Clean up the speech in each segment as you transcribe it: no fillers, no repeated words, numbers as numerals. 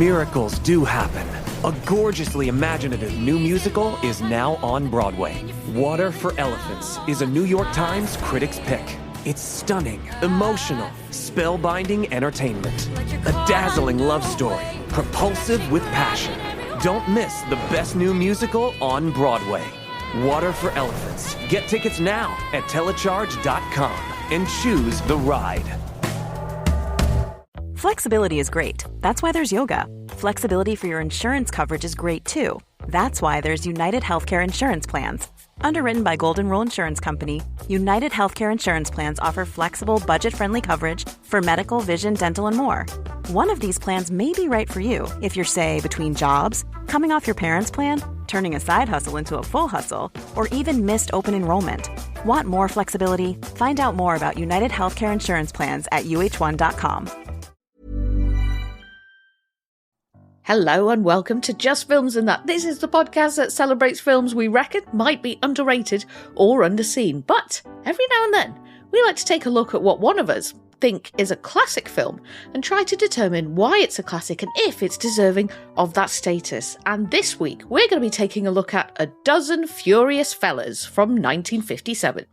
Miracles do happen. A gorgeously imaginative new musical is now on Broadway. Water for Elephants is a New York Times Critics' Pick. It's stunning, emotional, spellbinding entertainment. A dazzling love story, propulsive with passion. Don't miss the best new musical on Broadway. Water for Elephants. Get tickets now at telecharge.com and choose the ride. Flexibility is great. That's why there's yoga. Flexibility for your insurance coverage is great too. That's why there's United Healthcare Insurance Plans. Underwritten by Golden Rule Insurance Company, United Healthcare Insurance Plans offer flexible, budget-friendly coverage for medical, vision, dental, and more. One of these plans may be right for you if you're, say, between jobs, coming off your parents' plan, turning a side hustle into a full hustle, or even missed open enrollment. Want more flexibility? Find out more about United Healthcare Insurance Plans at uh1.com. Hello and welcome to Just Films and That. This is the podcast that celebrates films we reckon might be underrated or underseen. But every now and then, we like to take a look at what one of us think is a classic film and try to determine why it's a classic and if it's deserving of that status. And this week, we're going to be taking a look at A Dozen Furious Fellas from 1957.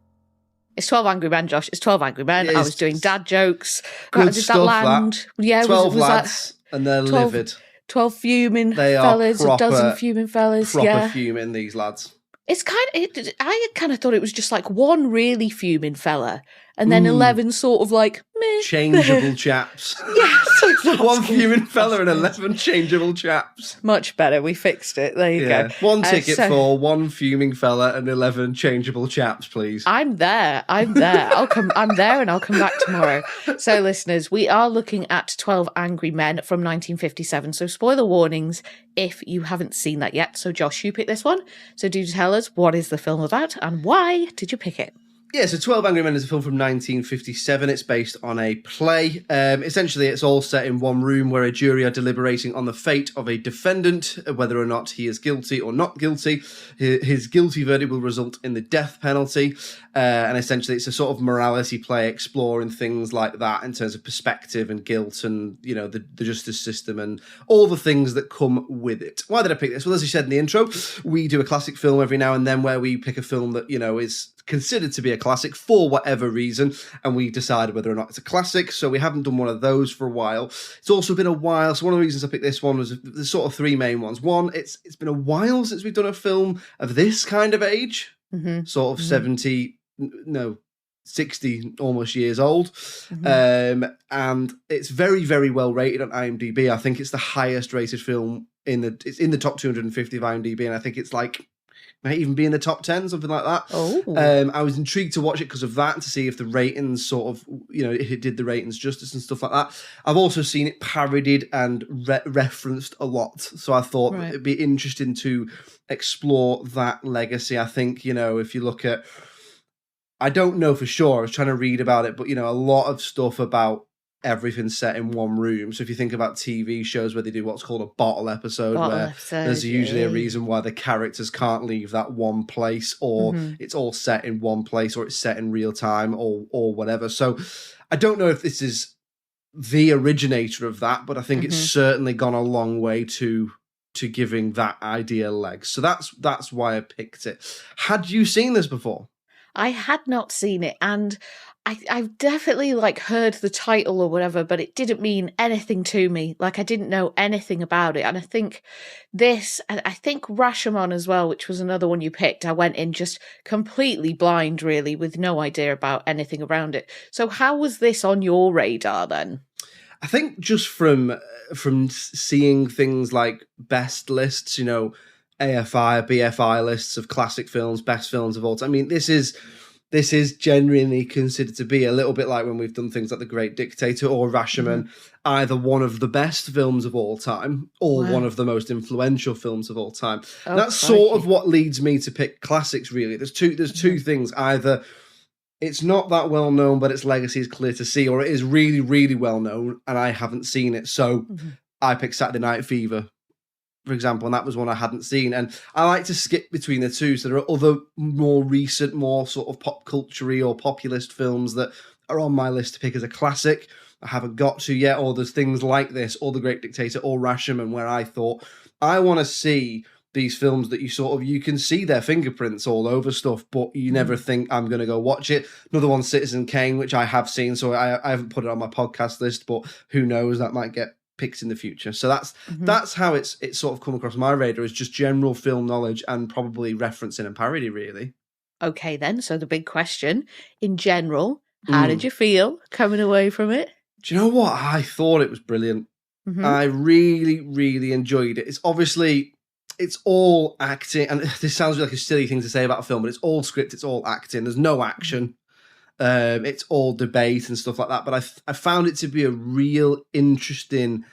It's 12 Angry Men, Josh. It's 12 Angry Men. I was doing dad jokes. Good Did stuff, that land? that. Yeah, 12 was lads, that and they're 12 livid. 12 fuming They fellas, are a dozen fuming fellas. Proper fuming, these lads. It's I kind of thought it was just like one really fuming fella, and then 11 sort of like meh. Changeable chaps. Yes, exactly. One fuming fella and 11 changeable chaps. Much better. We fixed it. There you go. One ticket for one fuming fella and 11 changeable chaps, please. I'm there. I'm there and I'll come back tomorrow. So listeners, we are looking at 12 Angry Men from 1957. So spoiler warnings if you haven't seen that yet. So Josh, you picked this one. So do tell us, what is the film about and why did you pick it? Yeah, so 12 Angry Men is a film from 1957. It's based on a play. Essentially, it's all set in one room where a jury are deliberating on the fate of a defendant, whether or not he is guilty or not guilty. His guilty verdict will result in the death penalty. And essentially, it's a sort of morality play exploring things like that in terms of perspective and guilt and, you know, the justice system and all the things that come with it. Why did I pick this? Well, as you said in the intro, we do a classic film every now and then where we pick a film that, you know, is considered to be a classic for whatever reason, and we decide whether or not it's a classic. So we haven't done one of those for a while. It's also been a while. So one of the reasons I picked this one was the sort of three main ones. One, it's been a while since we've done a film of this kind of age, sort of 60 almost years old. And it's very, very well rated on IMDb. I think it's the highest rated film it's in the top 250 of IMDb, and I think it's like might even be in the top 10, something like that. I was intrigued to watch it because of that, to see if the ratings sort of, you know, if it did the ratings justice and stuff like that. I've also seen it parodied and referenced a lot. So I thought it'd be interesting to explore that legacy. I think, you know, if you look at, I don't know for sure, I was trying to read about it, but, you know, a lot of stuff about everything set in one room. So if you think about TV shows where they do what's called a bottle episode, there's usually a reason why the characters can't leave that one place, or it's all set in one place, or it's set in real time, or whatever. So I don't know if this is the originator of that, but I think it's certainly gone a long way to giving that idea legs. So that's why I picked it. Had you seen this before? I had not seen it, and I've definitely like heard the title or whatever, but it didn't mean anything to me. Like I didn't know anything about it. And I think Rashomon as well, which was another one you picked, I went in just completely blind, really, with no idea about anything around it. So how was this on your radar then? I think just from seeing things like best lists, you know, AFI, BFI lists of classic films, best films of all time. I mean, this is genuinely considered to be a little bit like when we've done things like The Great Dictator or Rashomon, either one of the best films of all time or one of the most influential films of all time. That's sort of what leads me to pick classics, really. There's two things. Either it's not that well known, but its legacy is clear to see, or it is really, really well known and I haven't seen it. So I picked Saturday Night Fever, for example, and that was one I hadn't seen. And I like to skip between the two. So there are other more recent, more sort of pop culture-y or populist films that are on my list to pick as a classic. I haven't got to yet, or there's things like this, or The Great Dictator, or Rashomon, where I thought, I want to see these films that you can see their fingerprints all over stuff, but you never think I'm going to go watch it. Another one, Citizen Kane, which I have seen, so I haven't put it on my podcast list, but who knows, that might get picked in the future. So that's how it's sort of come across my radar, is just general film knowledge and probably referencing and parody, really. Okay, then. So the big question, in general, how did you feel coming away from it? Do you know what? I thought it was brilliant. I really, really enjoyed it. It's obviously, it's all acting, and this sounds like a silly thing to say about a film, but it's all script, it's all acting. There's no action. It's all debate and stuff like that. But I found it to be a real interesting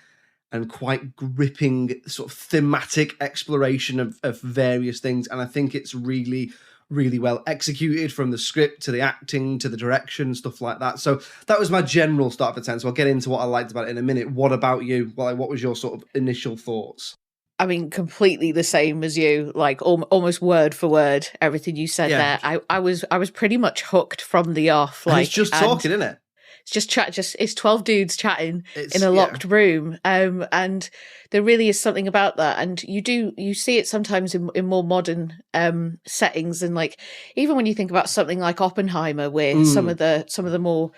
and quite gripping sort of thematic exploration of various things. And I think it's really, really well executed, from the script to the acting to the direction, stuff like that. So that was my general start for 10. So I'll get into what I liked about it in a minute. What about you? Like, what was your sort of initial thoughts? I mean, completely the same as you, like almost word for word, everything you said there. I was pretty much hooked from the off. Like, and it's just talking, isn't it? It's just it's 12 dudes chatting in a locked room. And there really is something about that. And you see it sometimes in more modern settings. And like, even when you think about something like Oppenheimer, where some of the more,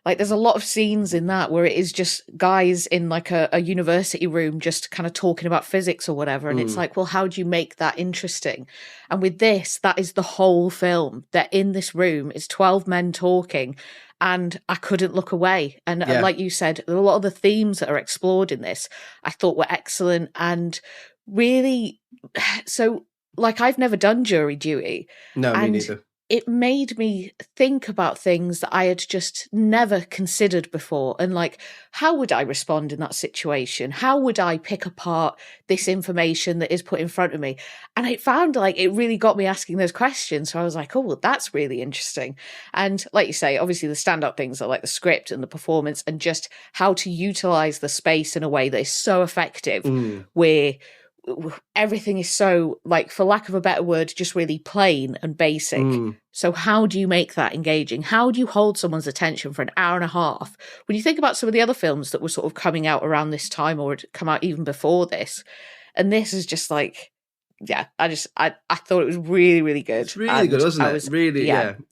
like, there's a lot of scenes in that where it is just guys in like a university room just kind of talking about physics or whatever. And it's like, well, how do you make that interesting? And with this, that is the whole film. They're in this room, it's 12 men talking, and I couldn't look away. And like you said, a lot of the themes that are explored in this, I thought were excellent. And really, so like, I've never done jury duty. No, me neither. It made me think about things that I had just never considered before. And like, how would I respond in that situation? How would I pick apart this information that is put in front of me? And I found like it really got me asking those questions. So I was like, oh, well, that's really interesting. And like you say, obviously the standout things are like the script and the performance, and just how to utilize the space in a way that is so effective, where everything is so, like, for lack of a better word, just really plain and basic. So how do you make that engaging? How do you hold someone's attention for an hour and a half? When you think about some of the other films that were sort of coming out around this time, or had come out even before this, and this is just like, I thought it was really, really good. It's really good, isn't it?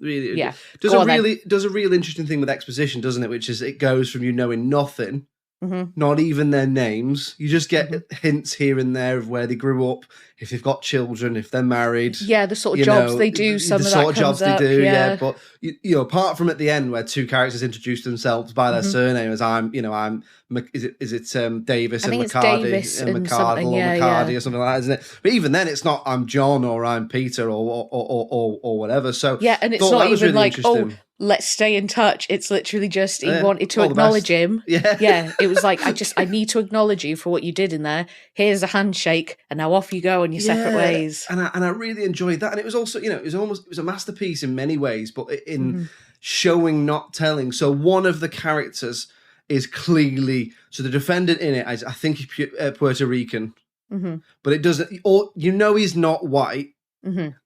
Really. Does a real interesting thing with exposition, doesn't it? Which is, it goes from you knowing nothing, not even their names. You just get hints here and there of where they grew up, if they've got children, if they're married. Yeah, the sort of jobs they do. Some of that comes up. The sort of jobs they do. Yeah, but you know, apart from at the end where two characters introduce themselves by their surname, as I'm is it Davis and McCarty and McCardle or McCarty or something like that, isn't it? But even then, it's not I'm John or I'm Peter or whatever. So and it's not even like, oh, let's stay in touch. It's literally just he wanted to acknowledge him. It was like, I need to acknowledge you for what you did in there. Here's a handshake, and now off you go on your separate ways. And I really enjoyed that. And it was also, it was a masterpiece in many ways, but in showing, not telling. So one of the characters is clearly, so the defendant in it, I think he's Puerto Rican, but it doesn't, or he's not white.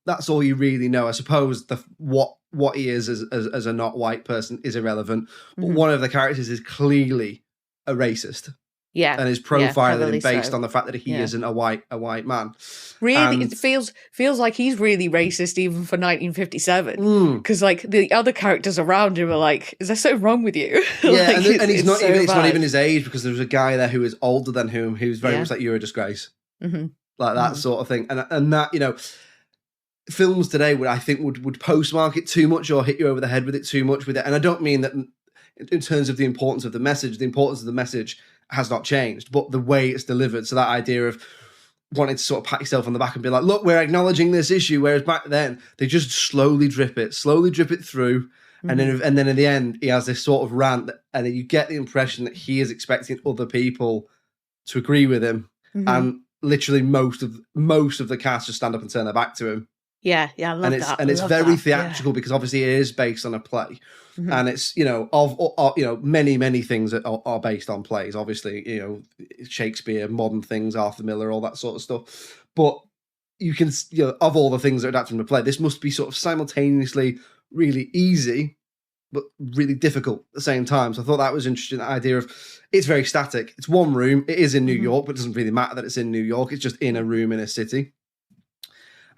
That's all you really know. I suppose what he is as a not white person is irrelevant. But one of the characters is clearly a racist. Yeah, and is profiling him based on the fact that he isn't a white man. Really, it feels like he's really racist even for 1957. Because like the other characters around him are like, "Is there something wrong with you?" Yeah, and he's not even. It's not even his age, because there was a guy there who is older than him, who's very much like, "You're a disgrace," like that sort of thing. And that, films today would, I think, would postmark it too much or hit you over the head with it too much with it. And I don't mean that in terms of the importance of the message. The importance of the message has not changed, but the way it's delivered. So that idea of wanting to sort of pat yourself on the back and be like, look, we're acknowledging this issue. Whereas back then, they just slowly drip it through. And then in the end, he has this sort of rant, and then you get the impression that he is expecting other people to agree with him. And literally most of the cast just stand up and turn their back to him. Yeah, I love that. And it's very theatrical, because obviously it is based on a play. And it's, many things are based on plays. Obviously, Shakespeare, modern things, Arthur Miller, all that sort of stuff. But you can, of all the things that are adapted from a play, this must be sort of simultaneously really easy but really difficult at the same time. So I thought that was interesting, the idea of it's very static. It's one room. It is in New York, but it doesn't really matter that it's in New York. It's just in a room in a city.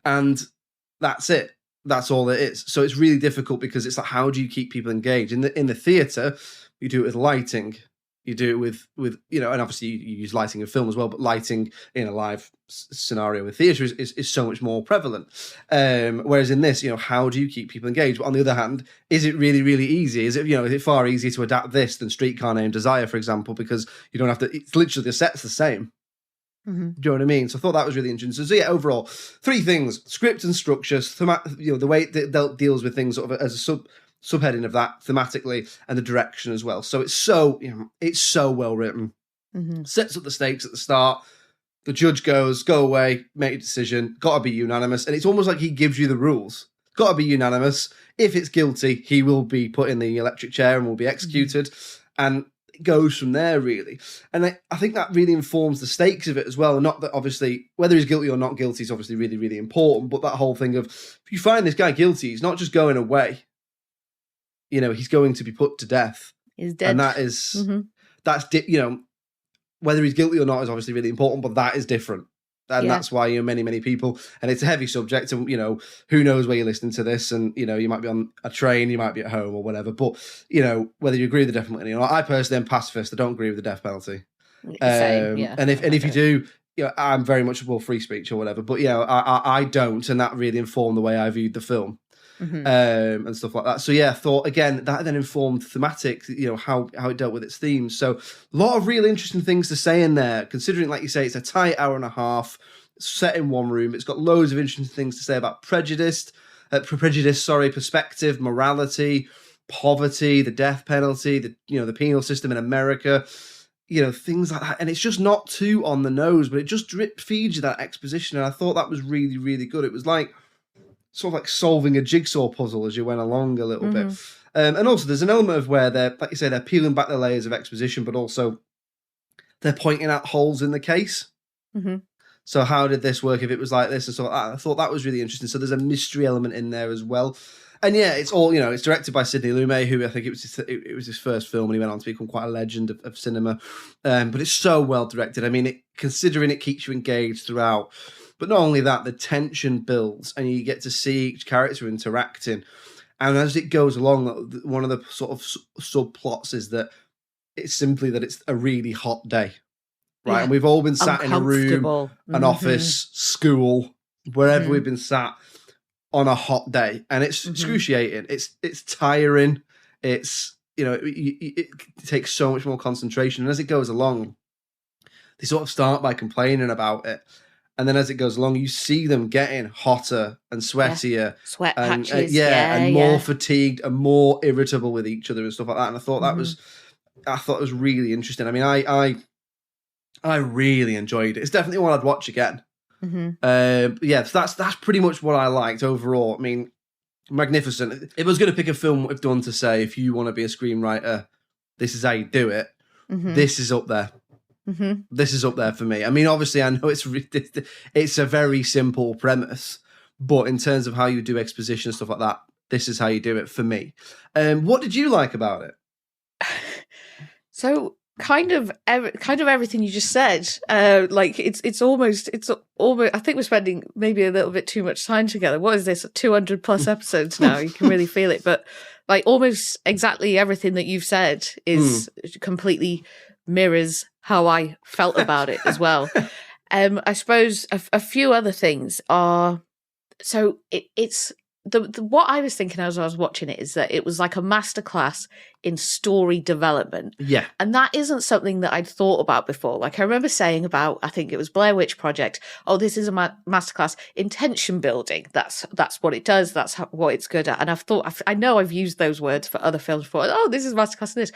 And that's it. That's all it is. So it's really difficult because it's like, how do you keep people engaged? In the theatre, you do it with lighting. You do it with and obviously you use lighting in film as well, but lighting in a live scenario with theatre is so much more prevalent. Whereas in this, how do you keep people engaged? But on the other hand, is it really, really easy? Is it far easier to adapt this than Streetcar Named Desire, for example, because you don't have to, it's literally the set's the same. Mm-hmm. Do you know what I mean? So I thought that was really interesting. So yeah, overall, 3 things: script and structure, the way it deals with things sort of as a subheading of that thematically, and the direction as well. So it's so well written. Mm-hmm. Sets up the stakes at the start. The judge goes, go away, make a decision, got to be unanimous. And it's almost like he gives you the rules. Got to be unanimous. If it's guilty, he will be put in the electric chair and will be executed. Mm-hmm. And it goes from there, really. And I think that really informs the stakes of it as well. And not that, obviously, whether he's guilty or not guilty is obviously really, really important. But that whole thing of, if you find this guy guilty, he's not just going away. He's going to be put to death. He's dead. And that is, whether he's guilty or not is obviously really important, but that is different. And that's why, many, many people, and it's a heavy subject, and, who knows where you're listening to this, and, you might be on a train, you might be at home or whatever, but, whether you agree with the death penalty or not, I personally am pacifist. I don't agree with the death penalty. Same, yeah. And if you do, I'm very much for free speech or whatever, but I don't, and that really informed the way I viewed the film. Mm-hmm. And stuff like that. So I thought, again, that then informed thematic, how it dealt with its themes. So a lot of really interesting things to say in there, considering, like you say, it's a tight hour and a half set in one room. It's got loads of interesting things to say about perspective, morality, poverty, the death penalty, the penal system in America, things like that. And it's just not too on the nose, but it just drip feeds you that exposition. And I thought that was really, really good. It was sort of like solving a jigsaw puzzle as you went along a little bit. And also there's an element of where they're, like you say, they're peeling back the layers of exposition, but also they're pointing out holes in the case. Mm-hmm. So how did this work if it was like this and so I thought that was really interesting. So there's a mystery element in there as well. And it's all, it's directed by Sidney Lumet, who I think it was his first film, and he went on to become quite a legend of cinema. But it's so well directed. I mean, considering it keeps you engaged throughout. But not only that, the tension builds and you get to see each character interacting. And as it goes along, one of the sort of subplots is that it's simply that it's a really hot day, right? Yeah. And we've all been sat in a room, an office, school, wherever we've been sat on a hot day. And it's excruciating. It's tiring. It's, it takes so much more concentration. And as it goes along, they sort of start by complaining about it. And then as it goes along, you see them getting hotter and sweatier. Sweat patches. And more fatigued and more irritable with each other and stuff like that. And I thought that was really interesting. I mean, I really enjoyed it. It's definitely one I'd watch again. So that's pretty much what I liked overall. I mean, magnificent. If I was going to pick a film I've done to say, if you want to be a screenwriter, this is how you do it. This is up there. This is up there for me. I mean, obviously, I know it's a very simple premise, but in terms of how you do exposition and stuff like that, this is how you do it for me. What did you like about it? So kind of everything you just said. It's almost. I think we're spending maybe a little bit too much time together. What is this? 200 plus episodes now. You can really feel it, but almost exactly everything that you've said is completely mirrors how I felt about it as well. I suppose a few other things are, so it's what I was thinking as I was watching it is that it was like a masterclass in story development. Yeah. And that isn't something that I'd thought about before. Like I remember saying about, I think it was Blair Witch Project, oh, this is a masterclass in tension building. That's what it does. That's what it's good at. And I know I've used those words for other films before. Oh, this is masterclass in this.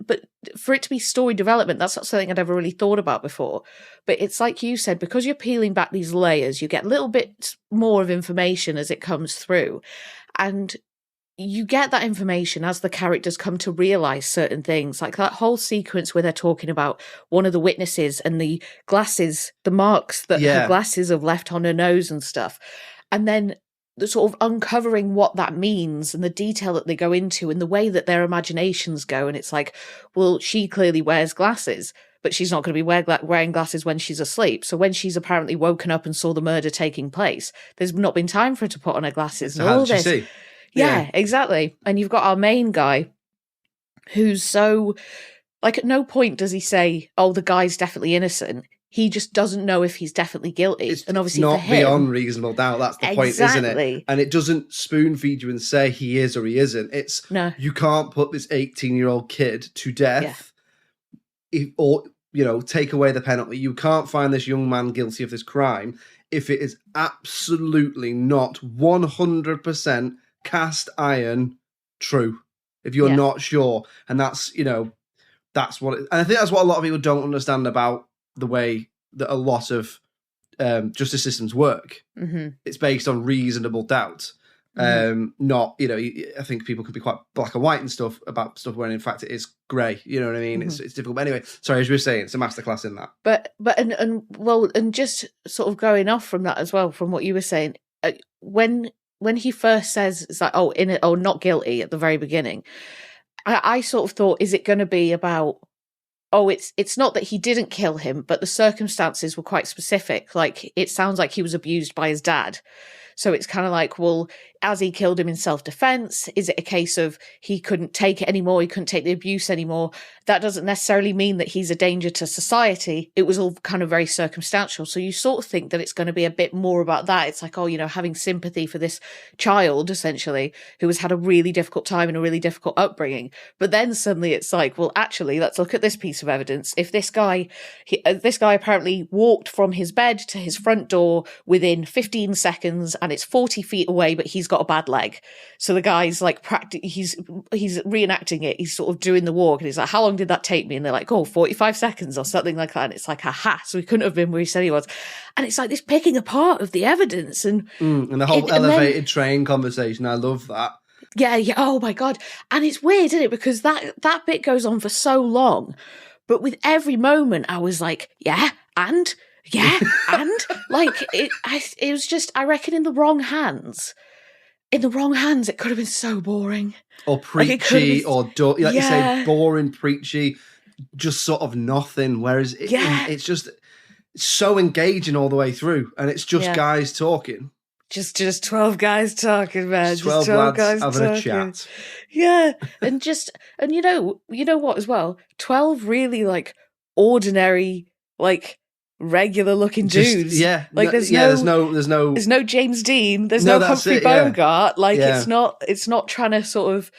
But for it to be story development, that's not something I'd ever really thought about before. But it's like you said, because you're peeling back these layers, you get a little bit more of information as it comes through. And you get that information as the characters come to realize certain things, like that whole sequence where they're talking about one of the witnesses and the glasses, the marks that her glasses have left on her nose and stuff. And then the sort of uncovering what that means and the detail that they go into and the way that their imaginations go. And it's like, well, she clearly wears glasses, but she's not going to be wearing glasses when she's asleep. So when she's apparently woken up and saw the murder taking place, there's not been time for her to put on her glasses and all this. Yeah, exactly. And you've got our main guy who's so, like, at no point does he say, oh, the guy's definitely innocent. He just doesn't know if he's definitely guilty. And obviously not for him, beyond reasonable doubt. That's the point, isn't it? And it doesn't spoon feed you and say he is or he isn't. It's you can't put this 18-year-old kid to death or, take away the penalty. You can't find this young man guilty of this crime if it is absolutely not 100% cast iron true. If you're not sure. And that's, that's what and I think that's what a lot of people don't understand about the way that a lot of justice systems work. Mm-hmm. It's based on reasonable doubt. Not, I think people could be quite black and white and stuff about stuff when in fact it is grey. You know what I mean? Mm-hmm. It's difficult. But anyway, sorry, as you were saying, it's a masterclass in that. And just sort of going off from that as well, from what you were saying, when he first says it's like, not guilty at the very beginning, I sort of thought, is it going to be about, it's not that he didn't kill him, but the circumstances were quite specific. Like, it sounds like he was abused by his dad. So it's kind of like, well, as he killed him in self-defense, is it a case of he couldn't take it anymore, he couldn't take the abuse anymore? That doesn't necessarily mean that he's a danger to society. It was all kind of very circumstantial. So you sort of think that it's going to be a bit more about that. It's like, having sympathy for this child, essentially, who has had a really difficult time and a really difficult upbringing. But then suddenly it's like, well, actually, let's look at this piece of evidence. If this guy apparently walked from his bed to his front door within 15 seconds and it's 40 feet away, but he's got a bad leg. So the guy's like, he's reenacting it. He's sort of doing the walk and he's like, how long did that take me? And they're like, 45 seconds or something like that. And it's like, aha. So he couldn't have been where he said he was. And it's like this picking apart of the evidence. And the whole elevated train conversation. I love that. Yeah. Oh my God. And it's weird, isn't it? Because that bit goes on for so long. But with every moment, I was like, and like it was just, I reckon, in the wrong hands. In the wrong hands, it could have been so boring. Or preachy, you say, boring, preachy, just sort of nothing. Whereas it's just so engaging all the way through, and it's just guys talking. Just 12 guys talking, man. 12 lads guys having talking. A chat. Yeah, and you know what as well? 12 really like ordinary, like regular looking dudes. Like there's no James Dean, there's no Humphrey Bogart. Like it's not trying to sort of,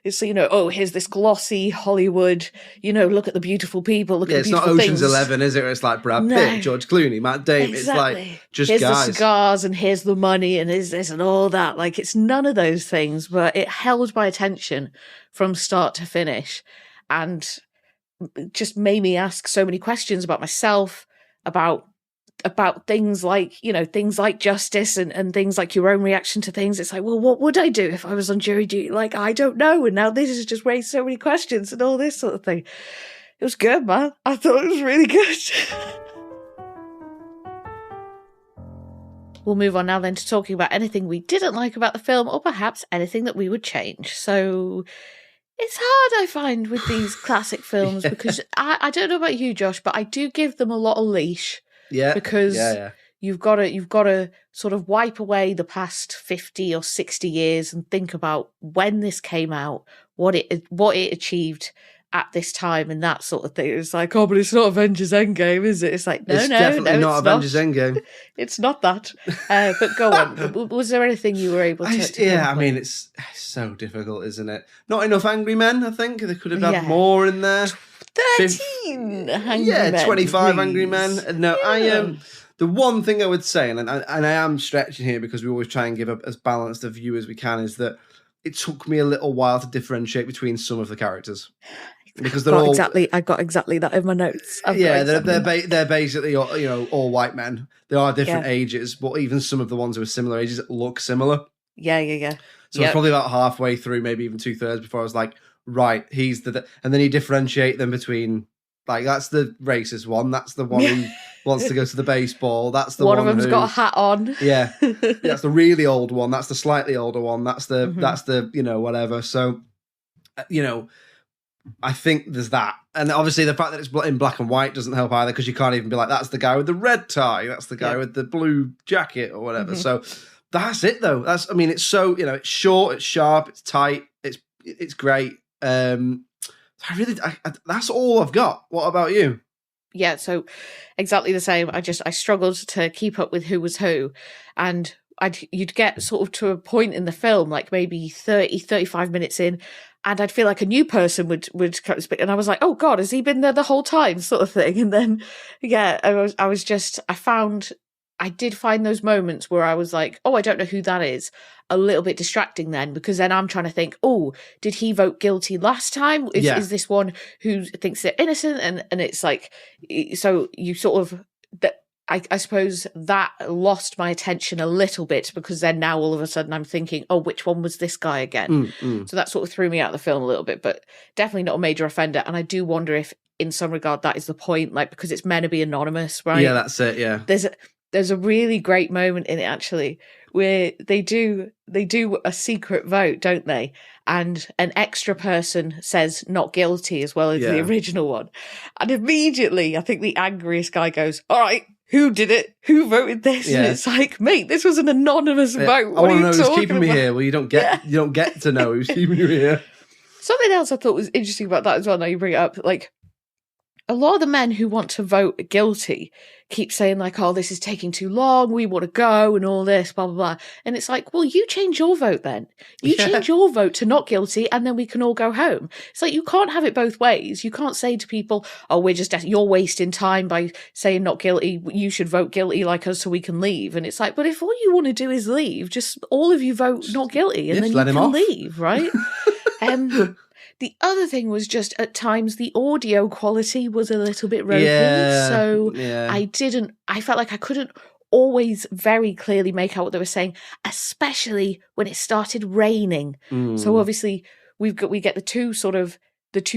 it's here's this glossy Hollywood, look at the beautiful people, look at the beautiful things. It's not Ocean's 11, is it? It's like Brad Pitt, George Clooney, Matt Damon. Exactly. It's like just here's guys. The cigars and here's the money and here's this and all that. Like it's none of those things, but it held my attention from start to finish and just made me ask so many questions about myself, about things like, things like justice and things like your own reaction to things. It's like, well, what would I do if I was on jury duty? Like, I don't know. And now this has just raised so many questions and all this sort of thing. It was good, man. I thought it was really good. We'll move on now then to talking about anything we didn't like about the film or perhaps anything that we would change. So it's hard, I find, with these classic films because I don't know about you, Josh, but I do give them a lot of leash. Yeah. Because you've got to sort of wipe away the past 50 or 60 years and think about when this came out, what it achieved at this time and that sort of thing. It's like, but it's not Avengers Endgame, is it? It's like, it's definitely not Avengers Endgame. It's not that. But go on. Was there anything you were able to I mean, it's so difficult, isn't it? Not enough angry men, I think. They could have had more in there. 13 angry men. 25 please. Angry Men. No, the one thing I would say, and I am stretching here because we always try and give as balanced a view as we can, is that it took me a little while to differentiate between some of the characters. Because they're all I got exactly that in my notes. They're basically all white men. They are different ages, but even some of the ones who are similar ages look similar. Yeah. So it's probably about halfway through, maybe even 2/3 before I was like, right, he's and then you differentiate them between, like, that's the racist one, that's the one who wants to go to the baseball. That's the one one of them's who, got a hat on. Yeah, that's the really old one. That's the slightly older one. That's the whatever. So, I think there's that. And obviously the fact that it's in black and white doesn't help either, because you can't even be like, that's the guy with the red tie, that's the guy with the blue jacket or whatever. So that's it though. It's so, it's short, it's sharp, it's tight, it's great. That's all I've got. What about you? Yeah, so exactly the same. I struggled to keep up with who was who, and you'd get sort of to a point in the film, like maybe 30, 35 minutes in, and I'd feel like a new person would kind of speak, and I was like, oh God, has he been there the whole time, sort of thing. And then, I did find those moments where I was like, oh, I don't know who that is, a little bit distracting then, because then I'm trying to think, oh, did he vote guilty last time? Is this one who thinks they're innocent? And it's like, so you sort of, I suppose that lost my attention a little bit, because then now all of a sudden I'm thinking, oh, which one was this guy again? So that sort of threw me out of the film a little bit, but definitely not a major offender. And I do wonder if in some regard that is the point, like, because it's meant to be anonymous, right? Yeah, that's it, yeah. There's a really great moment in it, actually, where they do a secret vote, don't they? And an extra person says not guilty as well as the original one. And immediately, I think the angriest guy goes, all right, who did it? Who voted this? Yeah. And it's like, mate, this was an anonymous vote. I want to know who's keeping me about? here. Well, you don't get to know who's keeping you here. Something else I thought was interesting about that as well, now you bring it up, like, a lot of the men who want to vote guilty keep saying like, oh, this is taking too long, we want to go and all this, blah, blah, blah. And it's like, well, you change your vote then. You change your vote to not guilty and then we can all go home. It's like, you can't have it both ways. You can't say to people, oh, you're wasting time by saying not guilty. You should vote guilty like us so we can leave. And it's like, but if all you want to do is leave, just all of you vote not guilty and then you can leave, right? The other thing was just at times the audio quality was a little bit ropey. I felt like I couldn't always very clearly make out what they were saying, especially when it started raining. So obviously we get the two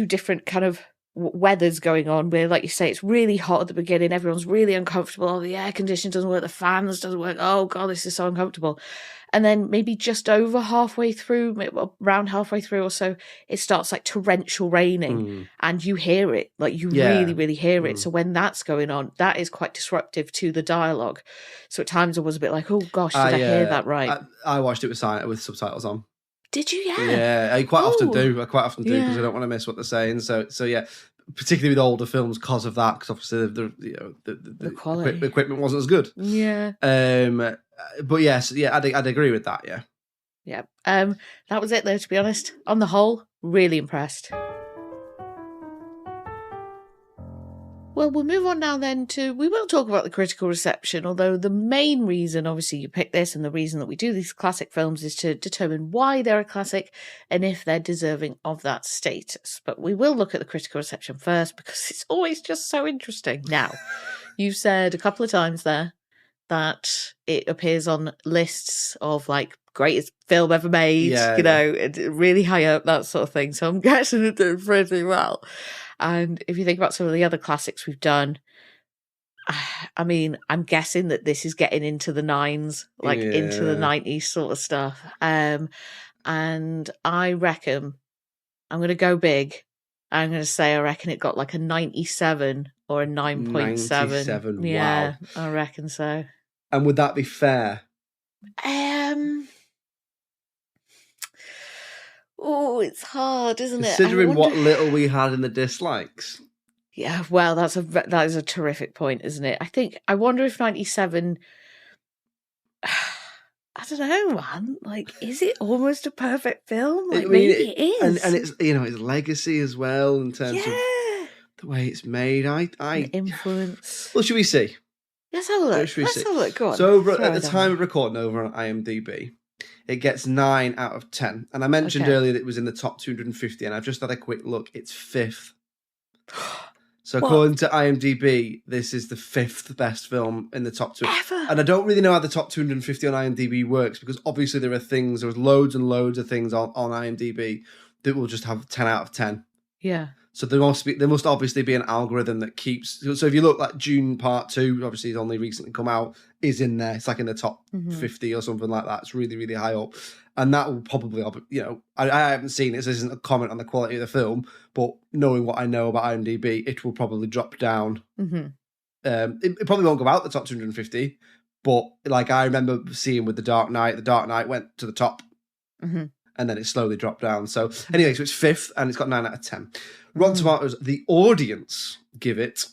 different kind of weathers going on, where, like you say, it's really hot at the beginning, everyone's really uncomfortable, oh, the air conditioning doesn't work, the fans doesn't work, oh God, this is so uncomfortable. And then maybe just over halfway through, around halfway through or so, it starts like torrential raining and you hear it, like you really, really hear it. So when that's going on, that is quite disruptive to the dialogue. So at times I was a bit like, oh gosh, did I hear that right? I watched it with subtitles on. Did you? Yeah, I quite often do because I don't want to miss what they're saying. So yeah, particularly with older films because of that, because obviously the quality, the equipment wasn't as good. Yeah. But yes, I'd agree with that. Yeah. Yeah. That was it though, to be honest. On the whole, really impressed. Well, we'll move on now then we will talk about the critical reception, although the main reason, obviously, you picked this and the reason that we do these classic films is to determine why they're a classic and if they're deserving of that status. But we will look at the critical reception first because it's always just so interesting. Now, you've said a couple of times there that it appears on lists of like greatest film ever made, really high up, that sort of thing. So I'm guessing it did pretty well. And if you think about some of the other classics we've done, I mean, I'm guessing that this is getting into the nines, like into the 90s sort of stuff. And I reckon I'm going to go big. I'm going to say I reckon it got like a 97 or a 9.7. 97, yeah, wow. I reckon so. And would that be fair? Oh, it's hard, isn't it? Considering what little we had in the dislikes. Yeah, well, that is a terrific point, isn't it? I wonder if 97. I don't know, man. Like, is it almost a perfect film? Like, maybe it is. And it's its legacy as well in terms of the way it's made. The influence. Well, should we see? Let's have a look. Let's have a look. Go on. So at the time of recording over on IMDb, it gets 9 out of 10. And I mentioned earlier that it was in the top 250, and I've just had a quick look. It's 5th. So according to IMDb, this is the 5th best film in the top 2. Ever. And I don't really know how the top 250 on IMDb works, because obviously there's loads and loads of things on IMDb that will just have 10 out of 10. Yeah. So there must obviously be an algorithm that keeps. So if you look like Dune Part 2, obviously it's only recently come out, is in there. It's like in the top 50 or something like that. It's really, really high up. And that will probably, I haven't seen it, so this isn't a comment on the quality of the film, but knowing what I know about IMDb, it will probably drop down. It probably won't go out the top 250, but like I remember seeing with The Dark Knight went to the top. And then it slowly dropped down. So anyway, so it's 5th and it's got 9 out of 10. Rotten Tomatoes, the audience give it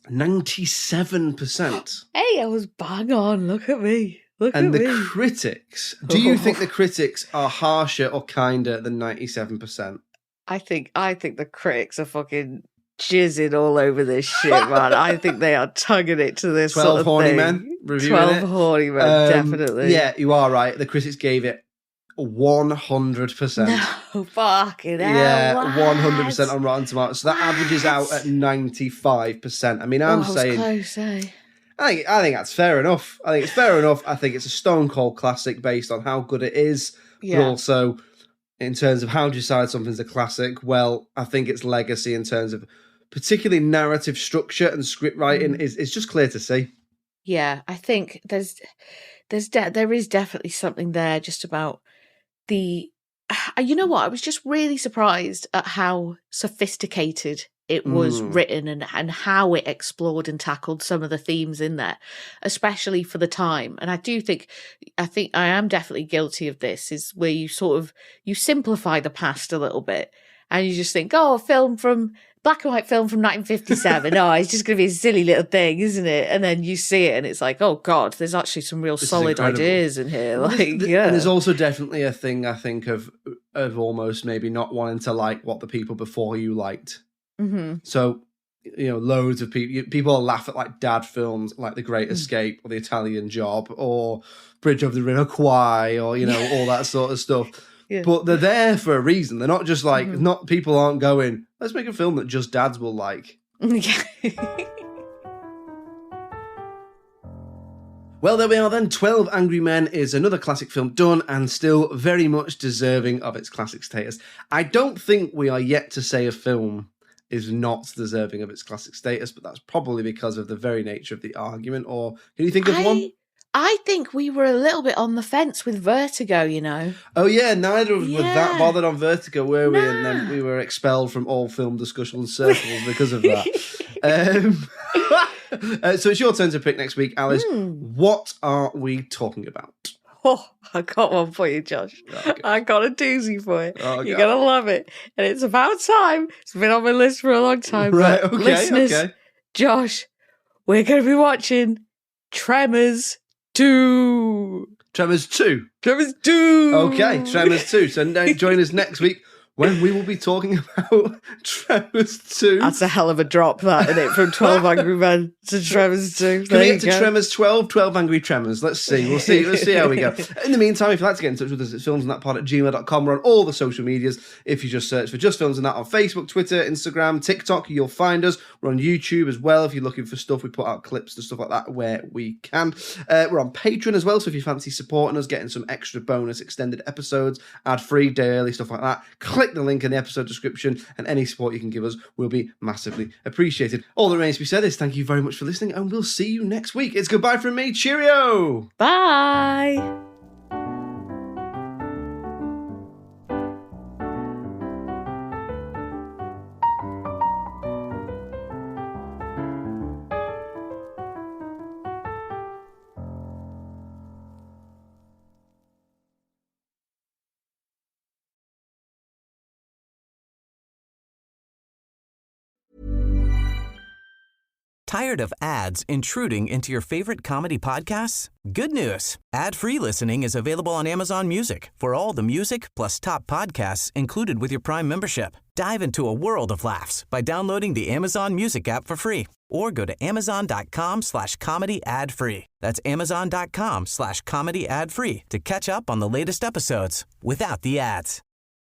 97%. Hey, I was bang on. Look at me. And the critics, do you think the critics are harsher or kinder than 97%? I think the critics are fucking jizzing all over this shit, man. I think they are tugging it to this 12 sort of horny thing. men reviewing 12 horny men, definitely. Yeah, you are right. The critics gave it 100%. No, fucking hell. Yeah, what? 100% on Rotten Tomatoes. So that averages out at 95%. I mean, I'm saying... close, eh? I think that's fair enough. I think it's fair enough. I think it's a stone cold classic based on how good it is. Yeah. But also, in terms of how do you decide something's a classic, well, I think its legacy in terms of particularly narrative structure and script writing is just clear to see. Yeah, I think there is definitely something there just about the... You know what? I was just really surprised at how sophisticated it was written and how it explored and tackled some of the themes in there, especially for the time. And I think I am definitely guilty of this, is where you simplify the past a little bit and you just think, oh, black and white film from 1957. Oh, it's just going to be a silly little thing, isn't it? And then you see it and it's like, oh God, there's actually some real solid ideas in here. Like, yeah. And there's also definitely a thing, I think, of almost maybe not wanting to like what the people before you liked. So, loads of people laugh at like dad films like The Great Escape or The Italian Job or Bridge over the River Kwai or, all that sort of stuff. Yeah. But they're there for a reason. They're not just like, people aren't going, let's make a film that just dads will like. Well, there we are then. 12 Angry Men is another classic film done and still very much deserving of its classic status. I don't think we are yet to say a film is not deserving of its classic status, but that's probably because of the very nature of the argument. Or can you think of one? I think we were a little bit on the fence with Vertigo, Oh yeah, neither of us were that bothered on Vertigo, were we? And then we were expelled from all film discussion circles because of that. So it's your turn to pick next week, Alice. What are we talking about? Oh, I got one for you, Josh. Okay. I got a doozy for you. Oh, you're going to love it. And it's about time. It's been on my list for a long time. Right, okay, listeners, Josh, we're going to be watching Tremors 2. Tremors 2? Tremors 2! Okay, Tremors 2. So now join us next week when we will be talking about Tremors 2. That's a hell of a drop, that, isn't it? From 12 Angry Men to Tremors 2. Can we get to Tremors 12 Angry Tremors? Let's see. Let's see how we go. In the meantime, if you'd like to get in touch with us, it's filmsandthatpod@gmail.com. We're on all the social medias. If you just search for Just Films and That on Facebook, Twitter, Instagram, TikTok, you'll find us. We're on YouTube as well. If you're looking for stuff, we put out clips and stuff like that where we can. We're on Patreon as well, so if you fancy supporting us, getting some extra bonus extended episodes, ad-free, day early, stuff like that, click the link in the episode description, and any support you can give us will be massively appreciated. All that remains to be said is thank you very much for listening, and we'll see you next week. It's goodbye from me. Cheerio! Bye! Tired of ads intruding into your favorite comedy podcasts? Good news. Ad-free listening is available on Amazon Music for all the music plus top podcasts included with your Prime membership. Dive into a world of laughs by downloading the Amazon Music app for free or go to amazon.com/comedy ad-free. That's amazon.com/comedy ad-free to catch up on the latest episodes without the ads.